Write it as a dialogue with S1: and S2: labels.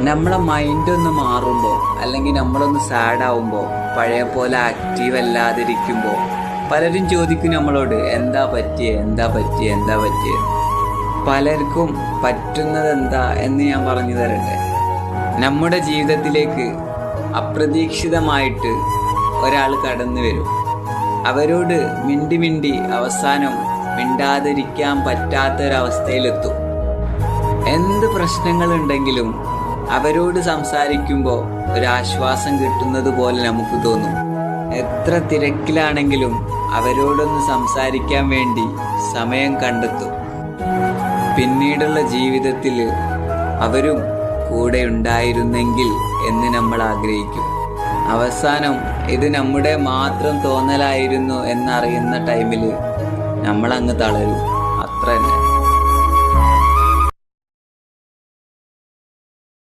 S1: നമ്മളെ മൈൻഡ് ഒന്ന് മാറുമ്പോൾ അല്ലെങ്കിൽ നമ്മളൊന്ന് സാഡ് ആവുമ്പോൾ പഴയ പോലെ ആക്റ്റീവ് അല്ലാതിരിക്കുമ്പോൾ പലരും ചോദിക്കും നമ്മളോട് എന്താ പറ്റിയേ. പലർക്കും പറ്റുന്നത് എന്താ എന്ന് ഞാൻ പറഞ്ഞു തരട്ടെ. നമ്മുടെ ജീവിതത്തിലേക്ക് അപ്രതീക്ഷിതമായിട്ട് ഒരാൾ കടന്നു വരും. അവരോട് മിണ്ടി അവസാനം മിണ്ടാതിരിക്കാൻ പറ്റാത്തൊരവസ്ഥയിലെത്തും. എന്ത് പ്രശ്നങ്ങളുണ്ടെങ്കിലും അവരോട് സംസാരിക്കുമ്പോൾ ഒരാശ്വാസം കിട്ടുന്നത് പോലെ നമുക്ക് തോന്നും. എത്ര തിരക്കിലാണെങ്കിലും അവരോടൊന്ന് സംസാരിക്കാൻ വേണ്ടി സമയം കണ്ടെത്തും. പിന്നീടുള്ള ജീവിതത്തിൽ അവരും കൂടെ ഉണ്ടായിരുന്നെങ്കിൽ എന്ന് നമ്മൾ ആഗ്രഹിക്കും. അവസാനം ഇത് നമ്മുടെ മാത്രം തോന്നലായിരുന്നു എന്നറിയുന്ന ടൈമിൽ നമ്മളങ്ങ് തളരും.